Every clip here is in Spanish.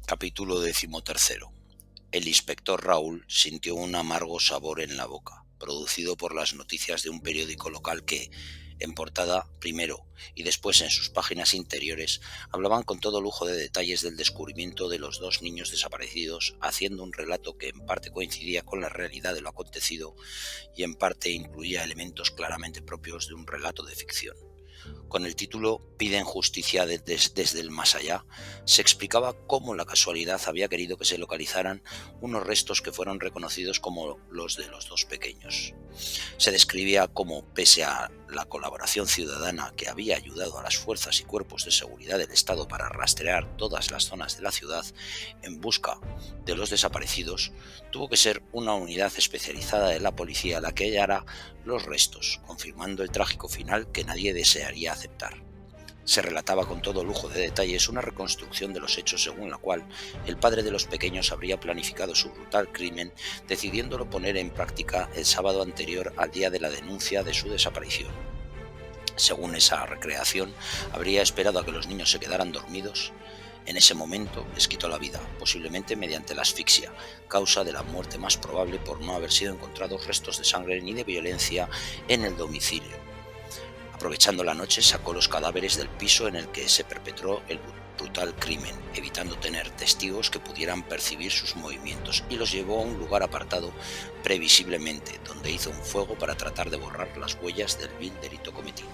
Capítulo 13. El inspector Raúl sintió un amargo sabor en la boca, producido por las noticias de un periódico local que, en portada primero y después en sus páginas interiores, hablaban con todo lujo de detalles del descubrimiento de los dos niños desaparecidos, haciendo un relato que en parte coincidía con la realidad de lo acontecido y en parte incluía elementos claramente propios de un relato de ficción. Con el título Piden justicia desde el más allá, se explicaba cómo la casualidad había querido que se localizaran unos restos que fueron reconocidos como los de los dos pequeños. Se describía cómo, pese a la colaboración ciudadana que había ayudado a las fuerzas y cuerpos de seguridad del Estado para rastrear todas las zonas de la ciudad en busca de los desaparecidos, tuvo que ser una unidad especializada de la policía la que hallara los restos, confirmando el trágico final que nadie desearía aceptar. Se relataba con todo lujo de detalles una reconstrucción de los hechos según la cual el padre de los pequeños habría planificado su brutal crimen, decidiéndolo poner en práctica el sábado anterior al día de la denuncia de su desaparición. Según esa recreación, habría esperado a que los niños se quedaran dormidos. En ese momento les quitó la vida, posiblemente mediante la asfixia, causa de la muerte más probable por no haber sido encontrados restos de sangre ni de violencia en el domicilio. Aprovechando la noche, sacó los cadáveres del piso en el que se perpetró el brutal crimen, evitando tener testigos que pudieran percibir sus movimientos, y los llevó a un lugar apartado previsiblemente, donde hizo un fuego para tratar de borrar las huellas del vil delito cometido.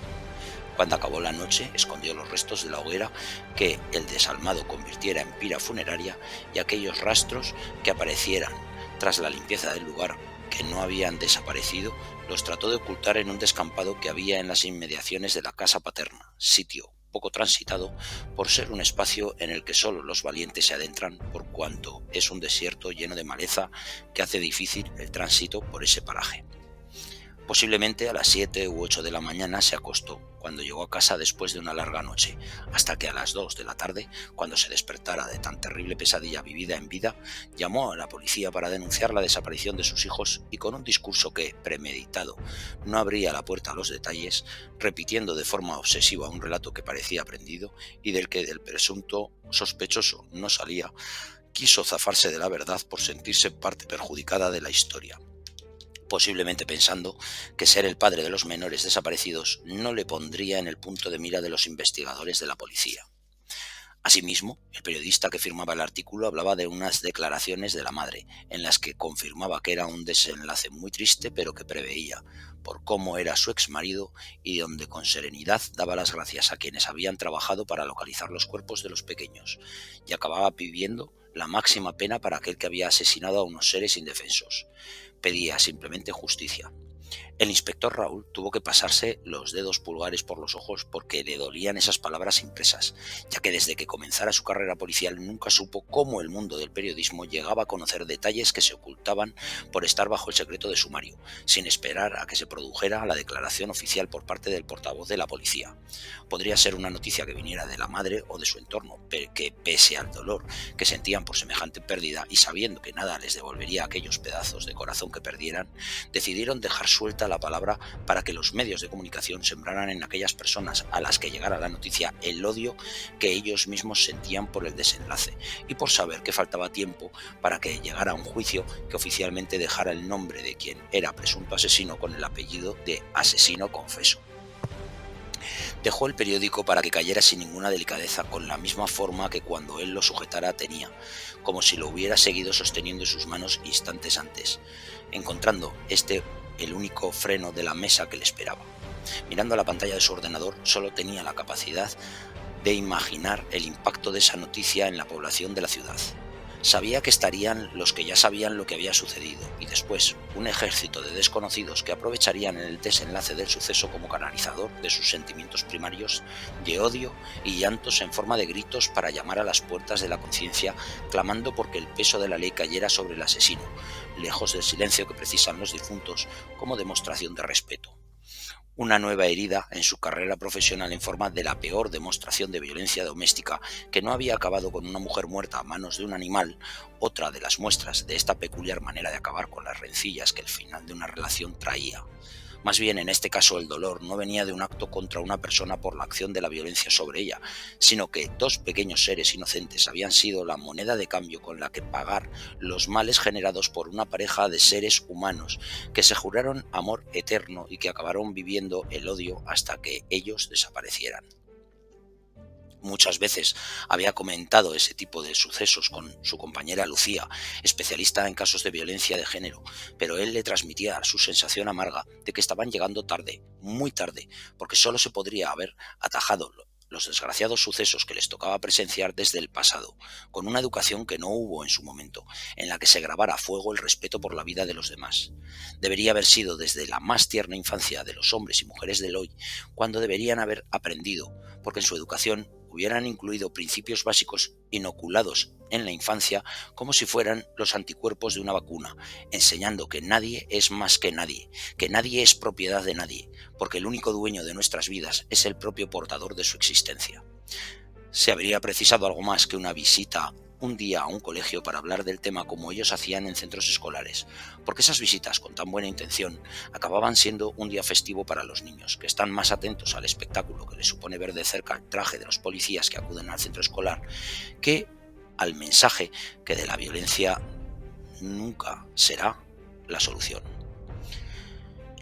Cuando acabó la noche, escondió los restos de la hoguera que el desalmado convirtiera en pira funeraria, y aquellos rastros que aparecieran tras la limpieza del lugar que no habían desaparecido, los trató de ocultar en un descampado que había en las inmediaciones de la casa paterna, sitio poco transitado por ser un espacio en el que solo los valientes se adentran, por cuanto es un desierto lleno de maleza que hace difícil el tránsito por ese paraje. Posiblemente a las 7 u 8 de la mañana se acostó, cuando llegó a casa después de una larga noche, hasta que a las 2 de la tarde, cuando se despertara de tan terrible pesadilla vivida en vida, llamó a la policía para denunciar la desaparición de sus hijos y con un discurso que, premeditado, no abría la puerta a los detalles, repitiendo de forma obsesiva un relato que parecía aprendido y del que el presunto sospechoso no salía, quiso zafarse de la verdad por sentirse parte perjudicada de la historia, posiblemente pensando que ser el padre de los menores desaparecidos no le pondría en el punto de mira de los investigadores de la policía. Asimismo, el periodista que firmaba el artículo hablaba de unas declaraciones de la madre, en las que confirmaba que era un desenlace muy triste, pero que preveía, por cómo era su exmarido, y donde con serenidad daba las gracias a quienes habían trabajado para localizar los cuerpos de los pequeños, y acababa pidiendo la máxima pena para aquel que había asesinado a unos seres indefensos. Pedía simplemente justicia. El inspector Raúl tuvo que pasarse los dedos pulgares por los ojos porque le dolían esas palabras impresas, ya que desde que comenzara su carrera policial nunca supo cómo el mundo del periodismo llegaba a conocer detalles que se ocultaban por estar bajo el secreto de sumario, sin esperar a que se produjera la declaración oficial por parte del portavoz de la policía. Podría ser una noticia que viniera de la madre o de su entorno, pero que, pese al dolor que sentían por semejante pérdida y sabiendo que nada les devolvería aquellos pedazos de corazón que perdieran, decidieron dejar suelta la palabra para que los medios de comunicación sembraran en aquellas personas a las que llegara la noticia el odio que ellos mismos sentían por el desenlace y por saber que faltaba tiempo para que llegara un juicio que oficialmente dejara el nombre de quien era presunto asesino con el apellido de asesino confeso. Dejó el periódico para que cayera sin ninguna delicadeza, con la misma forma que cuando él lo sujetara tenía, como si lo hubiera seguido sosteniendo en sus manos instantes antes, encontrando el único freno de la mesa que le esperaba. Mirando a la pantalla de su ordenador, solo tenía la capacidad de imaginar el impacto de esa noticia en la población de la ciudad. Sabía que estarían los que ya sabían lo que había sucedido, y después un ejército de desconocidos que aprovecharían el desenlace del suceso como canalizador de sus sentimientos primarios de odio y llantos en forma de gritos para llamar a las puertas de la conciencia, clamando porque el peso de la ley cayera sobre el asesino, lejos del silencio que precisan los difuntos como demostración de respeto. Una nueva herida en su carrera profesional en forma de la peor demostración de violencia doméstica, que no había acabado con una mujer muerta a manos de un animal, otra de las muestras de esta peculiar manera de acabar con las rencillas que el final de una relación traía. Más bien, en este caso, el dolor no venía de un acto contra una persona por la acción de la violencia sobre ella, sino que dos pequeños seres inocentes habían sido la moneda de cambio con la que pagar los males generados por una pareja de seres humanos que se juraron amor eterno y que acabaron viviendo el odio hasta que ellos desaparecieran. Muchas veces había comentado ese tipo de sucesos con su compañera Lucía, especialista en casos de violencia de género, pero él le transmitía su sensación amarga de que estaban llegando tarde, muy tarde, porque solo se podría haber atajado los desgraciados sucesos que les tocaba presenciar desde el pasado, con una educación que no hubo en su momento, en la que se grabara a fuego el respeto por la vida de los demás. Debería haber sido desde la más tierna infancia de los hombres y mujeres del hoy, cuando deberían haber aprendido, porque en su educación hubieran incluido principios básicos inoculados en la infancia como si fueran los anticuerpos de una vacuna, enseñando que nadie es más que nadie es propiedad de nadie, porque el único dueño de nuestras vidas es el propio portador de su existencia. Se habría precisado algo más que una visita un día a un colegio para hablar del tema como ellos hacían en centros escolares, porque esas visitas con tan buena intención acababan siendo un día festivo para los niños, que están más atentos al espectáculo que les supone ver de cerca el traje de los policías que acuden al centro escolar, que al mensaje que de la violencia nunca será la solución.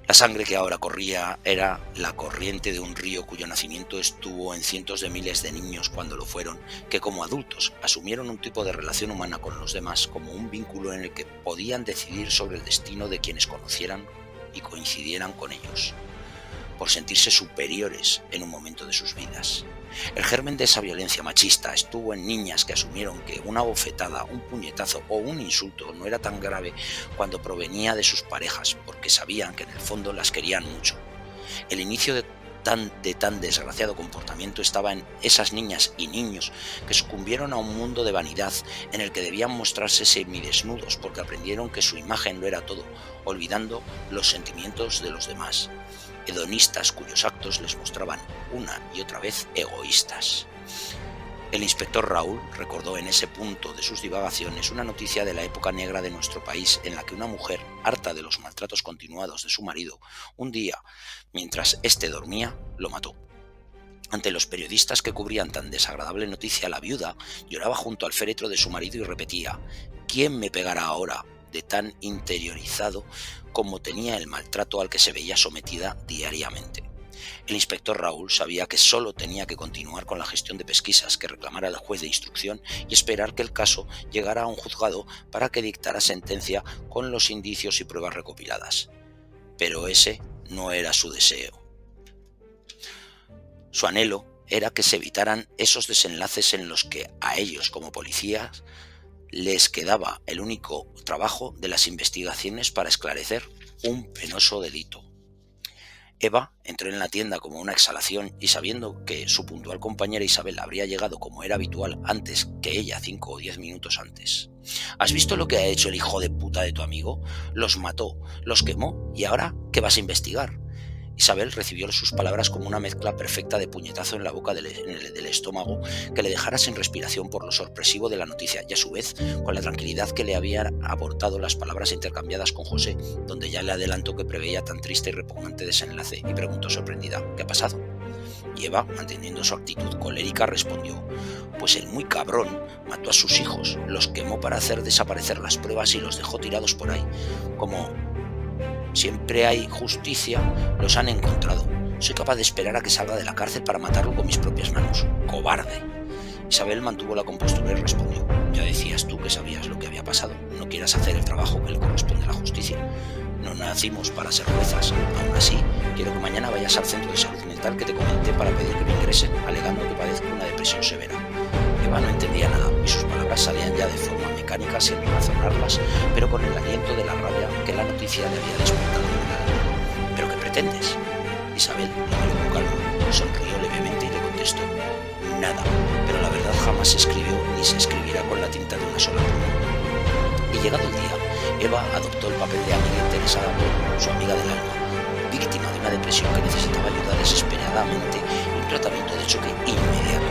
La sangre que ahora corría era la corriente de un río cuyo nacimiento estuvo en cientos de miles de niños cuando lo fueron, que como adultos asumieron un tipo de relación humana con los demás como un vínculo en el que podían decidir sobre el destino de quienes conocieran y coincidieran con ellos, por sentirse superiores en un momento de sus vidas. El germen de esa violencia machista estuvo en niñas que asumieron que una bofetada, un puñetazo o un insulto no era tan grave cuando provenía de sus parejas, porque sabían que en el fondo las querían mucho. El inicio de tan desgraciado comportamiento estaba en esas niñas y niños que sucumbieron a un mundo de vanidad en el que debían mostrarse semidesnudos porque aprendieron que su imagen lo era todo, olvidando los sentimientos de los demás. Hedonistas cuyos actos les mostraban una y otra vez egoístas. El inspector Raúl recordó en ese punto de sus divagaciones una noticia de la época negra de nuestro país en la que una mujer, harta de los maltratos continuados de su marido, un día, mientras éste dormía, lo mató. Ante los periodistas que cubrían tan desagradable noticia, la viuda lloraba junto al féretro de su marido y repetía: «¿Quién me pegará ahora?», de tan interiorizado como tenía el maltrato al que se veía sometida diariamente. El inspector Raúl sabía que solo tenía que continuar con la gestión de pesquisas que reclamara el juez de instrucción y esperar que el caso llegara a un juzgado para que dictara sentencia con los indicios y pruebas recopiladas. Pero ese no era su deseo. Su anhelo era que se evitaran esos desenlaces en los que a ellos como policías les quedaba el único trabajo de las investigaciones para esclarecer un penoso delito. Eva entró en la tienda como una exhalación y sabiendo que su puntual compañera Isabel habría llegado como era habitual antes que ella 5 o 10 minutos antes. ¿Has visto lo que ha hecho el hijo de puta de tu amigo? Los mató, los quemó y ahora ¿qué vas a investigar? Isabel recibió sus palabras como una mezcla perfecta de puñetazo en la boca del estómago que le dejara sin respiración por lo sorpresivo de la noticia y a su vez con la tranquilidad que le habían aportado las palabras intercambiadas con José, donde ya le adelantó que preveía tan triste y repugnante desenlace y preguntó sorprendida: ¿qué ha pasado? Y Eva, manteniendo su actitud colérica, respondió: pues el muy cabrón mató a sus hijos, los quemó para hacer desaparecer las pruebas y los dejó tirados por ahí. Como siempre hay justicia, los han encontrado. Soy capaz de esperar a que salga de la cárcel para matarlo con mis propias manos. ¡Cobarde! Isabel mantuvo la compostura y respondió: ya decías tú que sabías lo que había pasado. No quieras hacer el trabajo que le corresponde a la justicia. No nacimos para ser juezas. Aún así, quiero que mañana vayas al centro de salud mental que te comenté para pedir que me ingresen, alegando que padezco una depresión severa. Eva no entendía nada y sus palabras salían ya de forma mecánica sin razonarlas, pero con el aliento de la rabia que la noticia le había despertado en el alma. ¿Pero qué pretendes? Isabel lo miró con calma, sonrió levemente y le contestó: nada, pero la verdad jamás se escribió ni se escribirá con la tinta de una sola pluma. Y llegado el día, Eva adoptó el papel de amiga interesada por su amiga del alma, víctima de una depresión que necesitaba ayuda desesperadamente y un tratamiento de choque inmediato.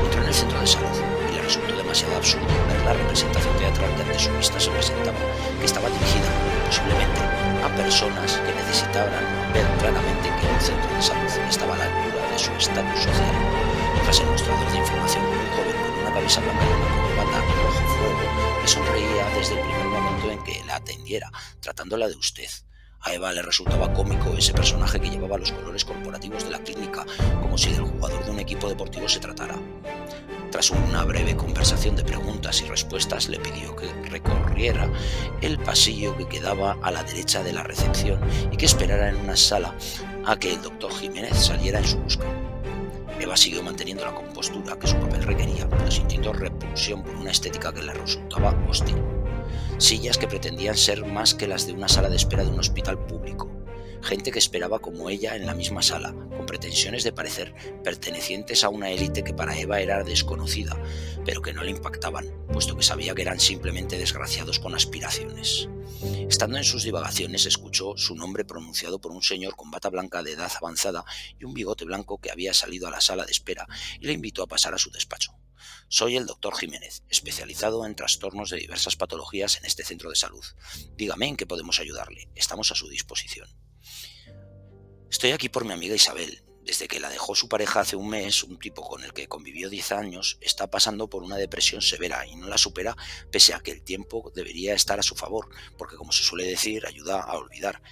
Entró en el centro de salud y le resultó demasiado absurdo ver la representación teatral que ante su vista se presentaba, que estaba dirigida, posiblemente, a a personas que necesitaban ver claramente que un centro de salud estaba a la altura de su estatus social. Tras el mostrador de información, un joven con una camisa blanca y una corbata rojo fuego le sonreía desde el primer momento en que la atendiera, tratándola de usted. A Eva le resultaba cómico ese personaje que llevaba los colores corporativos de la clínica, como si del jugador de un equipo deportivo se tratara. Tras una breve conversación de preguntas y respuestas, le pidió que recorriera el pasillo que quedaba a la derecha de la recepción y que esperara en una sala a que el doctor Jiménez saliera en su busca. Eva siguió manteniendo la compostura que su papel requería, pero sintiendo repulsión por una estética que le resultaba hostil. Sillas que pretendían ser más que las de una sala de espera de un hospital público. Gente que esperaba como ella en la misma sala, con pretensiones de parecer pertenecientes a una élite que para Eva era desconocida, pero que no le impactaban, puesto que sabía que eran simplemente desgraciados con aspiraciones. Estando en sus divagaciones, escuchó su nombre pronunciado por un señor con bata blanca de edad avanzada y un bigote blanco que había salido a la sala de espera y le invitó a pasar a su despacho. Soy el doctor Jiménez, especializado en trastornos de diversas patologías en este centro de salud. Dígame en qué podemos ayudarle. Estamos a su disposición. Estoy aquí por mi amiga Isabel. Desde que la dejó su pareja hace un mes, un tipo con el que convivió 10 años, está pasando por una depresión severa y no la supera pese a que el tiempo debería estar a su favor, porque como se suele decir, ayuda a olvidar.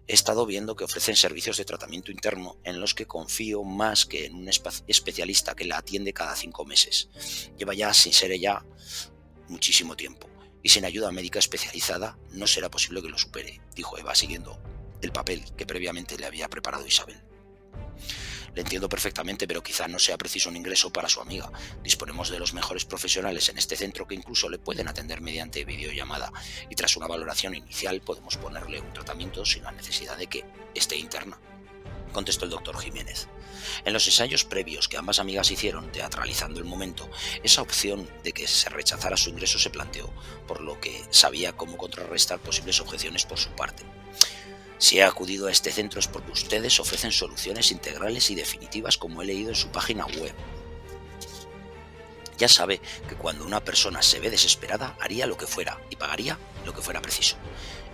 He estado viendo que ofrecen servicios de tratamiento interno en los que confío más que en un especialista que la atiende cada 5 meses. Lleva ya, sin ser ella, muchísimo tiempo, y sin ayuda médica especializada no será posible que lo supere, dijo Eva siguiendo el papel que previamente le había preparado Isabel. Le entiendo perfectamente, pero quizá no sea preciso un ingreso para su amiga. Disponemos de los mejores profesionales en este centro que incluso le pueden atender mediante videollamada y tras una valoración inicial podemos ponerle un tratamiento sin la necesidad de que esté interna, contestó el doctor Jiménez. En los ensayos previos que ambas amigas hicieron, teatralizando el momento, esa opción de que se rechazara su ingreso se planteó, por lo que sabía cómo contrarrestar posibles objeciones por su parte. Si he acudido a este centro es porque ustedes ofrecen soluciones integrales y definitivas como he leído en su página web. Ya sabe que cuando una persona se ve desesperada haría lo que fuera y pagaría lo que fuera preciso.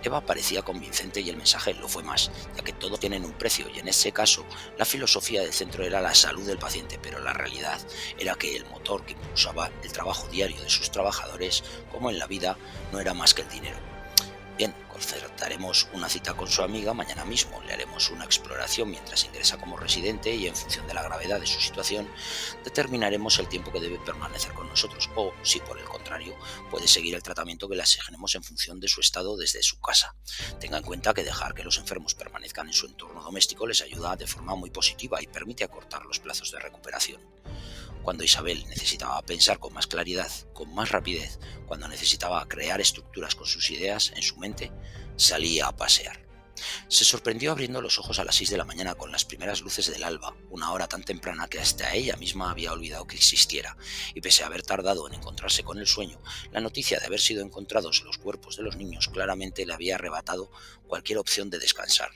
Eva parecía convincente y el mensaje lo fue más, ya que todos tienen un precio y en ese caso la filosofía del centro era la salud del paciente, pero la realidad era que el motor que impulsaba el trabajo diario de sus trabajadores, como en la vida, no era más que el dinero. Bien, concertaremos una cita con su amiga mañana mismo, le haremos una exploración mientras ingresa como residente y en función de la gravedad de su situación determinaremos el tiempo que debe permanecer con nosotros o, si por el contrario, puede seguir el tratamiento que le asignemos en función de su estado desde su casa. Tenga en cuenta que dejar que los enfermos permanezcan en su entorno doméstico les ayuda de forma muy positiva y permite acortar los plazos de recuperación. Cuando Isabel necesitaba pensar con más claridad, con más rapidez, cuando necesitaba crear estructuras con sus ideas en su mente, salía a pasear. Se sorprendió abriendo los ojos a las 6 de la mañana con las primeras luces del alba, una hora tan temprana que hasta ella misma había olvidado que existiera, y pese a haber tardado en encontrarse con el sueño, la noticia de haber sido encontrados los cuerpos de los niños claramente le había arrebatado cualquier opción de descansar.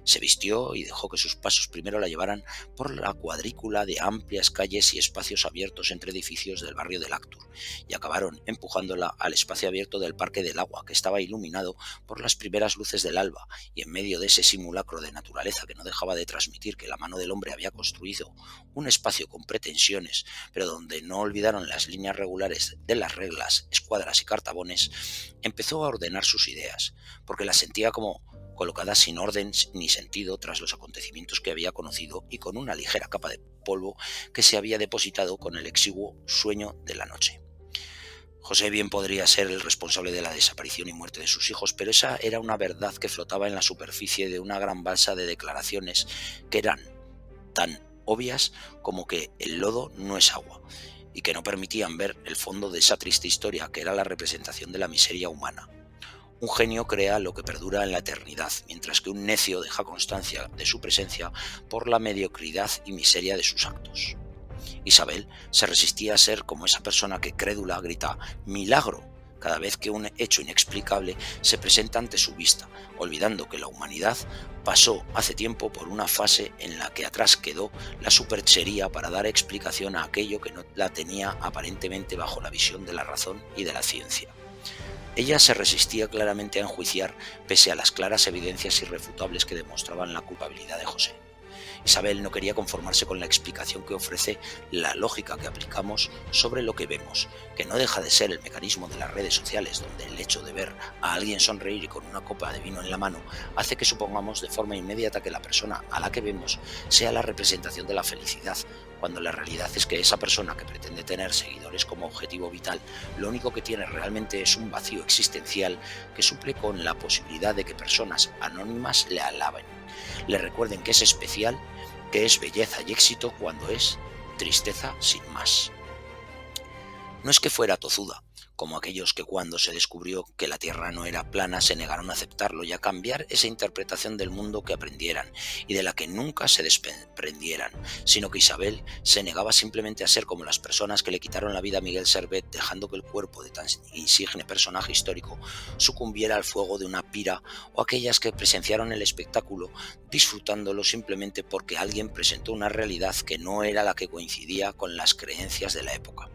Se vistió y dejó que sus pasos primero la llevaran por la cuadrícula de amplias calles y espacios abiertos entre edificios del barrio de Lactur, y acabaron empujándola al espacio abierto del Parque del Agua, que estaba iluminado por las primeras luces del alba, y en medio de ese simulacro de naturaleza que no dejaba de transmitir que la mano del hombre había construido un espacio con pretensiones, pero donde no olvidaron las líneas regulares de las reglas, escuadras y cartabones, empezó a ordenar sus ideas, porque las sentía como colocadas sin orden ni sentido tras los acontecimientos que había conocido y con una ligera capa de polvo que se había depositado con el exiguo sueño de la noche. José bien podría ser el responsable de la desaparición y muerte de sus hijos, pero esa era una verdad que flotaba en la superficie de una gran balsa de declaraciones que eran tan obvias como que el lodo no es agua y que no permitían ver el fondo de esa triste historia que era la representación de la miseria humana. Un genio crea lo que perdura en la eternidad, mientras que un necio deja constancia de su presencia por la mediocridad y miseria de sus actos. Isabel se resistía a ser como esa persona que crédula grita «¡Milagro!» cada vez que un hecho inexplicable se presenta ante su vista, olvidando que la humanidad pasó hace tiempo por una fase en la que atrás quedó la superchería para dar explicación a aquello que no la tenía aparentemente bajo la visión de la razón y de la ciencia. Ella se resistía claramente a enjuiciar, pese a las claras evidencias irrefutables que demostraban la culpabilidad de José. Isabel no quería conformarse con la explicación que ofrece la lógica que aplicamos sobre lo que vemos, que no deja de ser el mecanismo de las redes sociales, donde el hecho de ver a alguien sonreír y con una copa de vino en la mano hace que supongamos de forma inmediata que la persona a la que vemos sea la representación de la felicidad, cuando la realidad es que esa persona que pretende tener seguidores como objetivo vital, lo único que tiene realmente es un vacío existencial que suple con la posibilidad de que personas anónimas le alaben, le recuerden que es especial, que es belleza y éxito cuando es tristeza sin más. No es que fuera tozuda, como aquellos que cuando se descubrió que la Tierra no era plana se negaron a aceptarlo y a cambiar esa interpretación del mundo que aprendieran y de la que nunca se desprendieran, sino que Isabel se negaba simplemente a ser como las personas que le quitaron la vida a Miguel Servet, dejando que el cuerpo de tan insigne personaje histórico sucumbiera al fuego de una pira, o aquellas que presenciaron el espectáculo disfrutándolo simplemente porque alguien presentó una realidad que no era la que coincidía con las creencias de la época.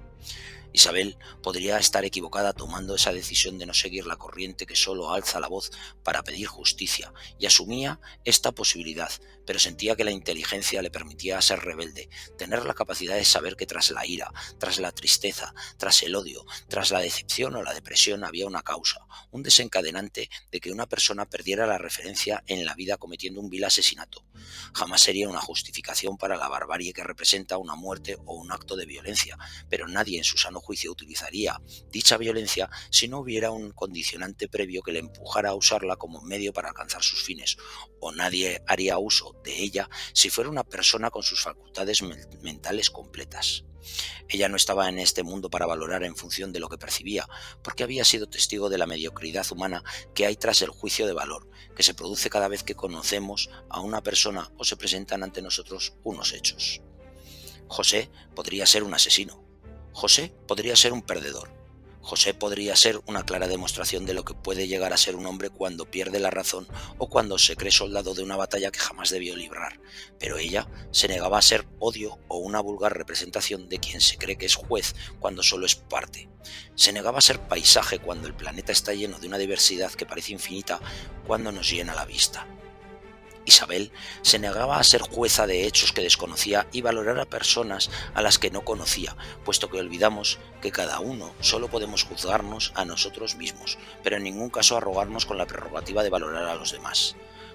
Isabel podría estar equivocada tomando esa decisión de no seguir la corriente que solo alza la voz para pedir justicia, y asumía esta posibilidad, pero sentía que la inteligencia le permitía ser rebelde, tener la capacidad de saber que tras la ira, tras la tristeza, tras el odio, tras la decepción o la depresión había una causa, un desencadenante de que una persona perdiera la referencia en la vida cometiendo un vil asesinato. Jamás sería una justificación para la barbarie que representa una muerte o un acto de violencia, pero nadie en su sano juicio utilizaría dicha violencia si no hubiera un condicionante previo que le empujara a usarla como medio para alcanzar sus fines, o nadie haría uso de ella si fuera una persona con sus facultades mentales completas. Ella no estaba en este mundo para valorar en función de lo que percibía, porque había sido testigo de la mediocridad humana que hay tras el juicio de valor, que se produce cada vez que conocemos a una persona o se presentan ante nosotros unos hechos. José podría ser un asesino. José podría ser un perdedor. José podría ser una clara demostración de lo que puede llegar a ser un hombre cuando pierde la razón o cuando se cree soldado de una batalla que jamás debió librar. Pero ella se negaba a ser odio o una vulgar representación de quien se cree que es juez cuando solo es parte. Se negaba a ser paisaje cuando el planeta está lleno de una diversidad que parece infinita cuando nos llena la vista. Isabel se negaba a ser jueza de hechos que desconocía y valorar a personas a las que no conocía, puesto que olvidamos que cada uno solo podemos juzgarnos a nosotros mismos, pero en ningún caso arrogarnos con la prerrogativa de valorar a los demás.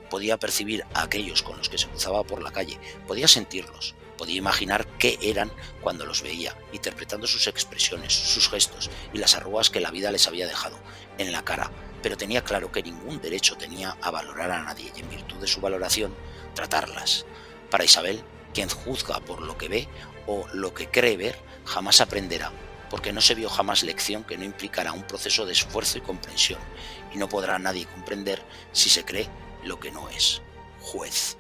Podía percibir a aquellos con los que se cruzaba por la calle, podía sentirlos, podía imaginar qué eran cuando los veía, interpretando sus expresiones, sus gestos y las arrugas que la vida les había dejado en la cara, pero tenía claro que ningún derecho tenía a valorar a nadie y, en virtud de su valoración, tratarlas. Para Isabel, quien juzga por lo que ve o lo que cree ver, jamás aprenderá, porque no se vio jamás lección que no implicara un proceso de esfuerzo y comprensión, y no podrá nadie comprender si se cree lo que no es, juez.